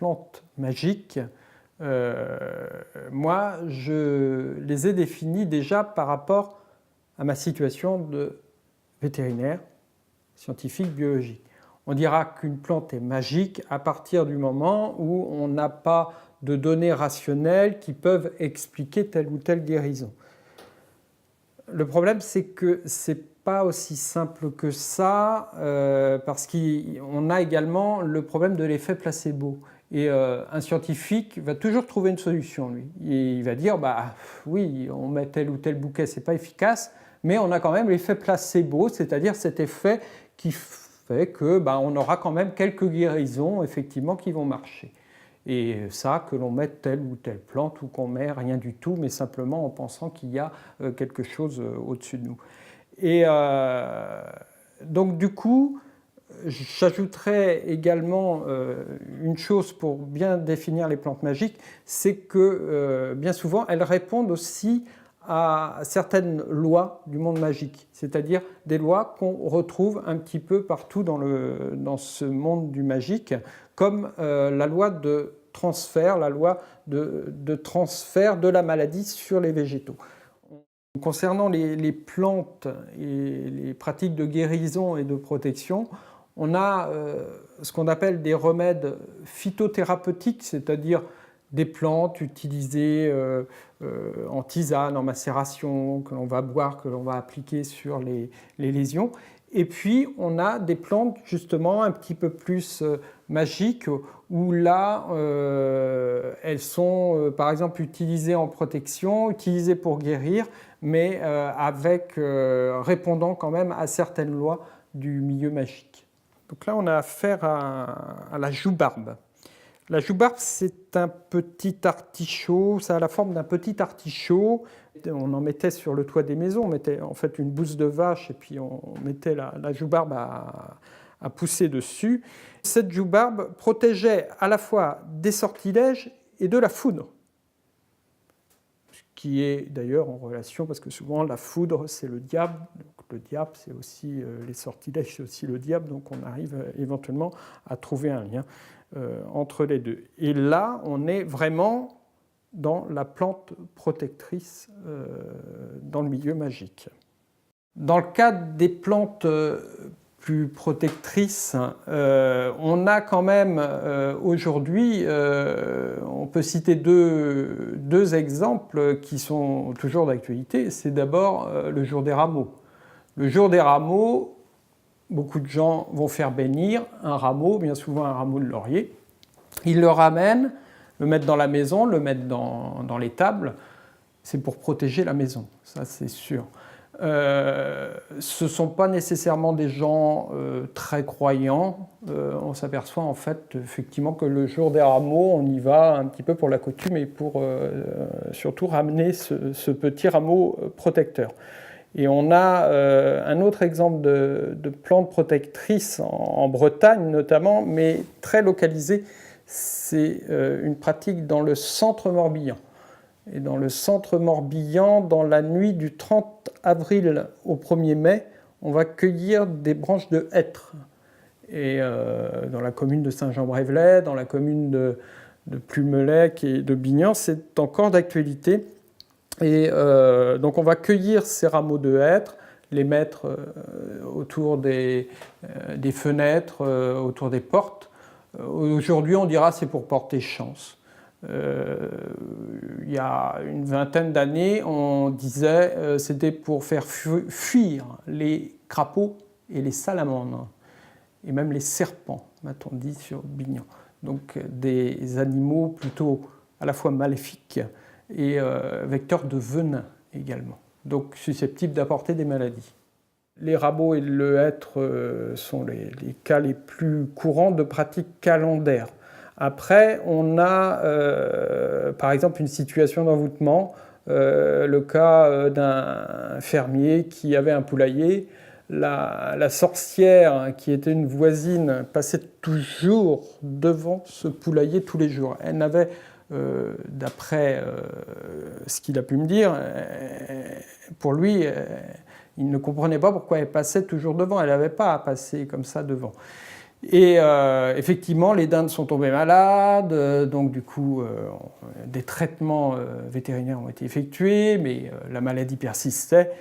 plantes magiques, moi, je les ai définies déjà par rapport à ma situation de vétérinaire, scientifique, biologique. On dira qu'une plante est magique à partir du moment où on n'a pas de données rationnelles qui peuvent expliquer telle ou telle guérison. Le problème, c'est que ce n'est pas aussi simple que ça, parce qu'on a également le problème de l'effet placebo. Et un scientifique va toujours trouver une solution, lui. Et il va dire, bah oui, on met tel ou tel bouquet, c'est pas efficace, mais on a quand même l'effet placebo, c'est-à-dire cet effet qui fait que on aura quand même quelques guérisons, effectivement, qui vont marcher. Et ça, que l'on mette telle ou telle plante ou qu'on met rien du tout, mais simplement en pensant qu'il y a quelque chose au-dessus de nous. Et donc du coup, j'ajouterais également une chose pour bien définir les plantes magiques, c'est que bien souvent, elles répondent aussi à certaines lois du monde magique, c'est-à-dire des lois qu'on retrouve un petit peu partout dans ce monde du magique, comme la loi de transfert, la loi de transfert de la maladie sur les végétaux. Concernant les plantes et les pratiques de guérison et de protection, on a ce qu'on appelle des remèdes phytothérapeutiques, c'est-à-dire des plantes utilisées en tisane, en macération, que l'on va boire, que l'on va appliquer sur les lésions. Et puis, on a des plantes justement un petit peu plus magiques, où là, elles sont par exemple utilisées en protection, utilisées pour guérir, mais répondant quand même à certaines lois du milieu magique. Donc là, on a affaire à la joubarbe. La joubarbe, c'est un petit artichaut, ça a la forme d'un petit artichaut. On en mettait sur le toit des maisons, on mettait en fait une bouse de vache et puis on mettait la joubarbe à pousser dessus. Cette joubarbe protégeait à la fois des sortilèges et de la foudre, ce qui est d'ailleurs en relation, parce que souvent la foudre c'est le diable, donc le diable c'est aussi, les sortilèges c'est aussi le diable, donc on arrive éventuellement à trouver un lien entre les deux. Et là, on est vraiment dans la plante protectrice dans le milieu magique. Dans le cadre des plantes plus protectrices, on a quand même aujourd'hui, on peut citer deux exemples qui sont toujours d'actualité. C'est d'abord le jour des rameaux. Le jour des rameaux, beaucoup de gens vont faire bénir un rameau, bien souvent un rameau de laurier. Ils le ramènent, le mettent dans la maison, le mettent dans les tables. C'est pour protéger la maison, ça c'est sûr. Ce ne sont pas nécessairement des gens très croyants. On s'aperçoit en fait effectivement que le jour des rameaux, on y va un petit peu pour la coutume et pour surtout ramener ce petit rameau protecteur. Et on a un autre exemple de plante protectrice en Bretagne notamment, mais très localisée. C'est une pratique dans le centre Morbihan. Et dans le centre Morbihan, dans la nuit du 30 avril au 1er mai, on va cueillir des branches de hêtre. Et dans la commune de Saint-Jean-Brévelay, dans la commune de Plumelec et de Bignan, c'est encore d'actualité. Et donc on va cueillir ces rameaux de hêtre, les mettre autour des fenêtres, autour des portes. Aujourd'hui, on dira c'est pour porter chance. Il y a une vingtaine d'années, on disait c'était pour faire fuir les crapauds et les salamandres, et même les serpents, m'a-t-on dit sur Bignan. Donc des animaux plutôt à la fois maléfiques et vecteurs de venin également, donc susceptibles d'apporter des maladies. Les rameaux et le hêtre sont les cas les plus courants de pratiques calendaires. Après, on a par exemple une situation d'envoûtement, le cas d'un fermier qui avait un poulailler. La sorcière, qui était une voisine, passait toujours devant ce poulailler tous les jours. Elle n'avait, d'après ce qu'il a pu me dire, pour lui, il ne comprenait pas pourquoi elle passait toujours devant. Elle n'avait pas à passer comme ça devant. Et effectivement, les dindes sont tombées malades, donc du coup, des traitements vétérinaires ont été effectués, mais la maladie persistait.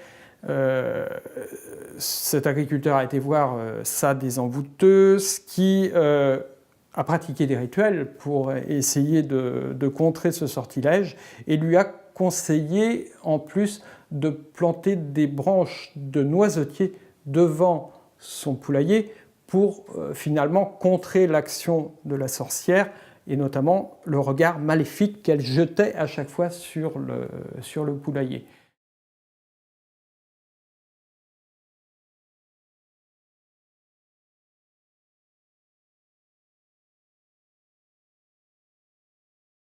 Cet agriculteur a été voir sa désenvoûteuse qui a pratiqué des rituels pour essayer de contrer ce sortilège et lui a conseillé en plus de planter des branches de noisetier devant son poulailler pour finalement contrer l'action de la sorcière et notamment le regard maléfique qu'elle jetait à chaque fois sur le poulailler.